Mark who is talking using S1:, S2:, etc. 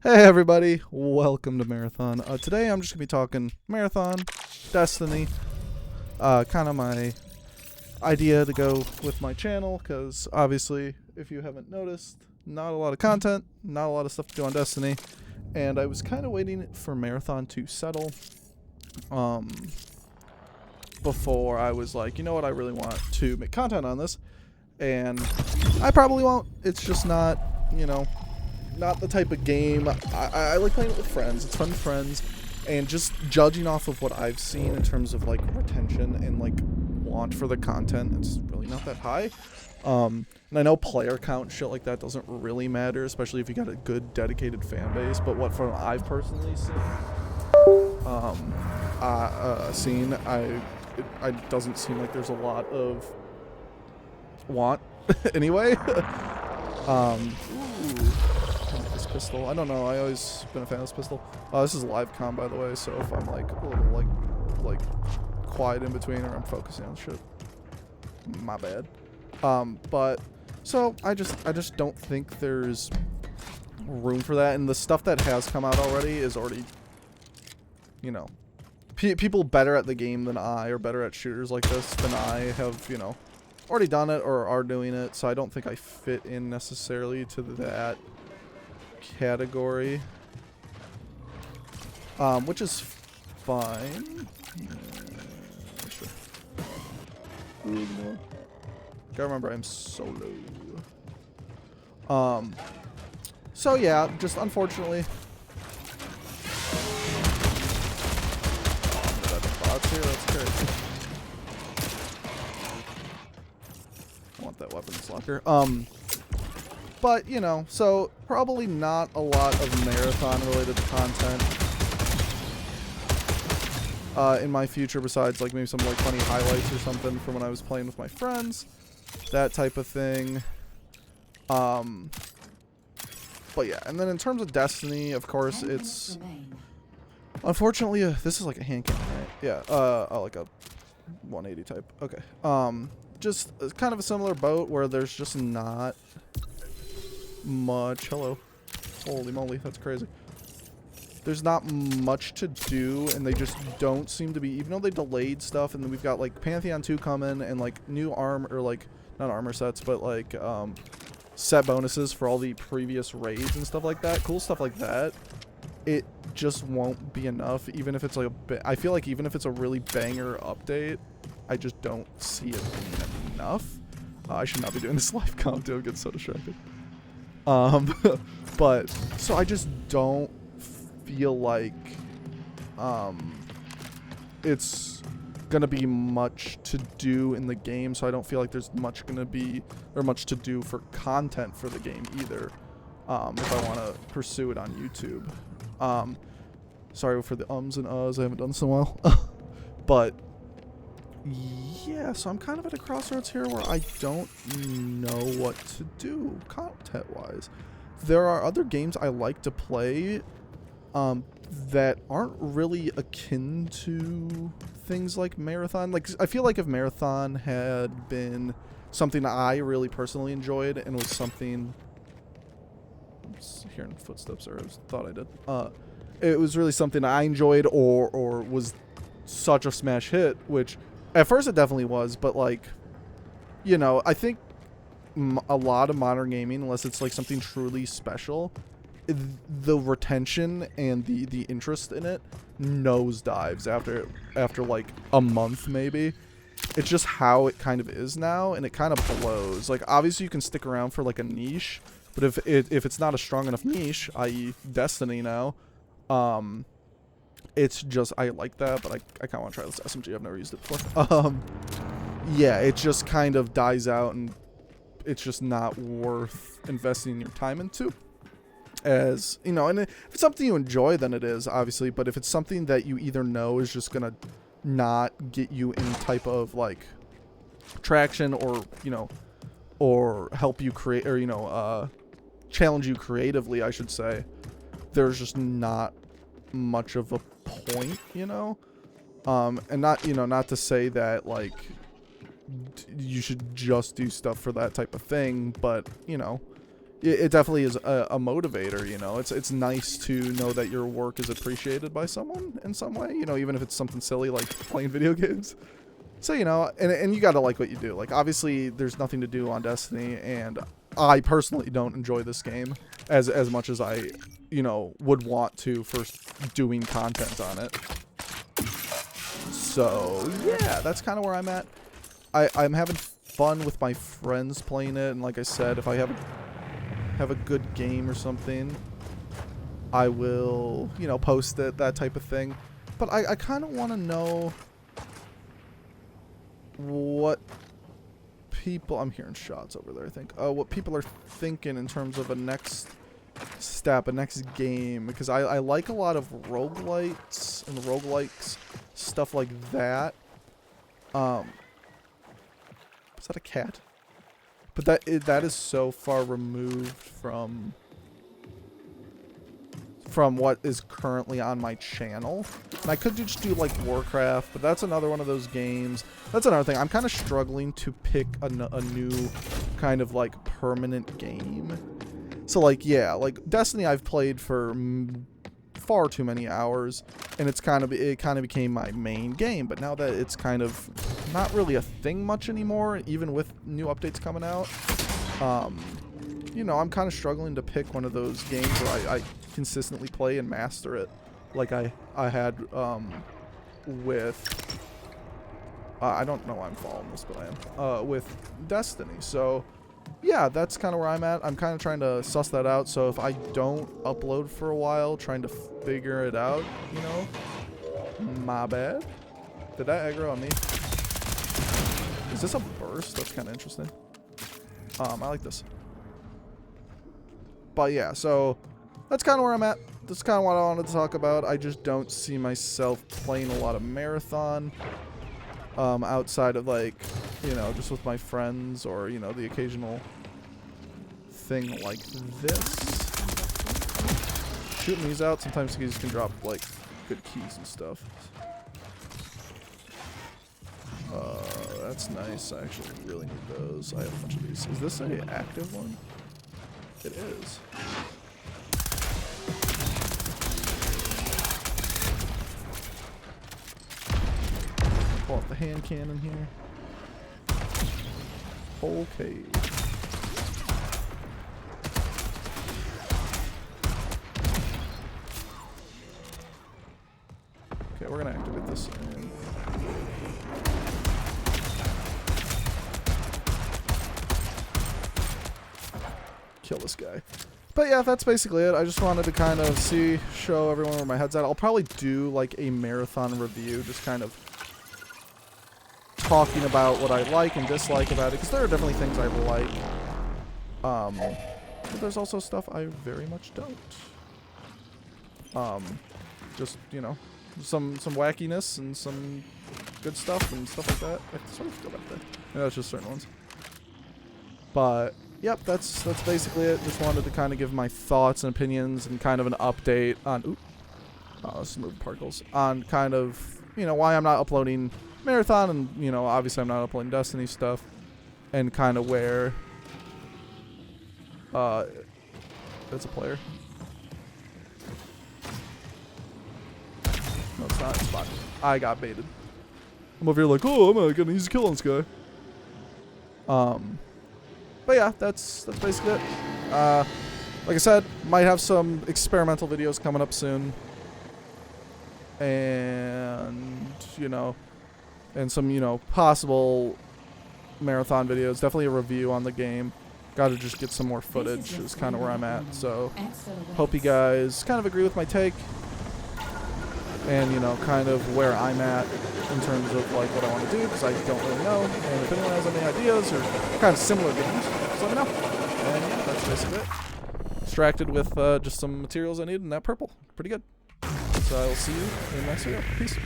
S1: Hey everybody, welcome to Marathon. Today I'm just going to be talking Marathon, Destiny, kind of my idea to go with my channel, because obviously, if you haven't noticed, not a lot of content, not a lot of stuff to do on Destiny, and I was kind of waiting for Marathon to settle, before I was like, you know what, I really want to make content on this, and I probably won't. It's just not, you know, not the type of game. I like playing it with friends. It's fun with friends, and just judging off of what I've seen in terms of like retention and like want for the content, it's really not that high. And I know player count shit like that doesn't really matter, especially if you got a good dedicated fan base. But what from I've personally seen, it doesn't seem like there's a lot of want anyway. Ooh. This pistol. I don't know. I always been a fan of this pistol. This is live com, by the way, so if I'm like a little like quiet in between or I'm focusing on shit, my bad. But so I just don't think there's room for that, and the stuff that has come out already is already, you know, people better at the game than I, or better at shooters like this than I have, you know, already done it or are doing it. So I don't think I fit in necessarily to that category, which is fine. Sure. Gotta remember I'm solo. So yeah, just unfortunately. Bots here, that's crazy. I want that weapons locker. But, you know, so probably not a lot of Marathon-related content in my future, besides, like, maybe some, like, funny highlights or something from when I was playing with my friends. That type of thing. But, yeah. And then in terms of Destiny, of course, it's... Unfortunately, this is like a hand cannon, right? Yeah, like a 180 type. Okay. Just kind of a similar boat where there's just not much. Hello. Holy moly, that's crazy. There's not much to do, and they just don't seem to be, even though they delayed stuff, and then we've got like Pantheon 2 coming and like new armor, or like not armor sets, but like set bonuses for all the previous raids and stuff like that. Cool stuff like that. It just won't be enough, even if it's like a bit. I feel like even if it's a really banger update, I just don't see it being enough. I should not be doing this live comp, dude. I'm getting so distracted. But so I just don't feel like it's gonna be much to do in the game, so I don't feel like there's much gonna be, or much to do for content for the game either, if I want to pursue it on YouTube. Sorry for the ums and uhs, I haven't done this in a while. But yeah, so I'm kind of at a crossroads here where I don't know what to do content-wise. There are other games I like to play that aren't really akin to things like Marathon. Like, I feel like if Marathon had been something I really personally enjoyed and was something... I'm hearing footsteps, or I thought I did. It was really something I enjoyed, or was such a smash hit, which at first it definitely was, but like, you know, I think a lot of modern gaming, unless it's like something truly special, the retention and the interest in it nosedives after like a month maybe. It's just how it kind of is now, and it kind of blows. Like, obviously you can stick around for like a niche, but if it's not a strong enough niche, i.e. Destiny now, it's just, I like that, but I kind of want to try this SMG. I've never used it before. Yeah, it just kind of dies out, and it's just not worth investing your time into. As, you know, and if it's something you enjoy, then it is, obviously, but if it's something that you either know is just gonna not get you any type of, like, traction, or, you know, or help you create, or, you know, challenge you creatively, I should say, there's just not much of a point, you know? And not, you know, not to say that, like, you should just do stuff for that type of thing, but, you know, it definitely is a motivator, you know. It's nice to know that your work is appreciated by someone in some way, you know, even if it's something silly like playing video games. So, you know, and you gotta like what you do. Like, obviously, there's nothing to do on Destiny, and I personally don't enjoy this game as much as I, you know, would want to for doing content on it. So, yeah, that's kind of where I'm at. I'm having fun with my friends playing it, and like I said, if I have a good game or something, I will, you know, post it, that type of thing. But I kind of want to know what people, I'm hearing shots over there, I think, what people are thinking in terms of a next step, a next game, because I like a lot of roguelites and roguelikes, stuff like that. Is that a cat? But that is so far removed from what is currently on my channel. And I could just do like Warcraft, but that's another one of those games. That's another thing. I'm kind of struggling to pick a new kind of like permanent game. So like, yeah, like Destiny I've played for far too many hours, and it kind of became my main game. But now that it's kind of not really a thing much anymore, even with new updates coming out, you know, I'm kind of struggling to pick one of those games where I consistently play and master it, like I had with I don't know why I'm following this, but I am with Destiny. So yeah, that's kind of where I'm at. I'm kind of trying to suss that out. So if I don't upload for a while, trying to figure it out, you know, my bad. Did that aggro on me? Is this a burst? That's kind of interesting. I like this. But yeah, so that's kind of where I'm at. That's kind of what I wanted to talk about. I just don't see myself playing a lot of Marathon outside of, like, you know, just with my friends, or, you know, the occasional thing like this. Shooting these out, sometimes these can drop, like, good keys and stuff. That's nice. I actually really need those. I have a bunch of these. Is this an active one? It is. Pull out the hand cannon here. Okay. Okay, we're gonna activate this and kill this guy. But yeah, that's basically it. I just wanted to kind of show everyone where my head's at. I'll probably do like a Marathon review, just kind of talking about what I like and dislike about it, because there are definitely things I like. But there's also stuff I very much don't. Just, you know, some wackiness and some good stuff and stuff like that. I sort of go back there. Yeah, that's just certain ones. But yep, that's basically it. Just wanted to kind of give my thoughts and opinions and kind of an update on let's move particles, on kind of, you know, why I'm not uploading Marathon, and, you know, obviously I'm not uploading Destiny stuff, and kind of where that's a player. No, it's not. It's bot. I got baited. I'm over here like, oh, I'm gonna use a kill on this guy. But yeah, that's basically it. Like I said, might have some experimental videos coming up soon, and, you know, and some, you know, possible Marathon videos. Definitely a review on the game. Got to just get some more footage is kind of where I'm at. So hope you guys kind of agree with my take, and, you know, kind of where I'm at in terms of like what I want to do, because I don't really know. And if anyone has any ideas or kind of similar games, just let me know. And yeah, that's basically it. Extracted with just some materials I need, and that purple. Pretty good. So I will see you in the next video. Peace.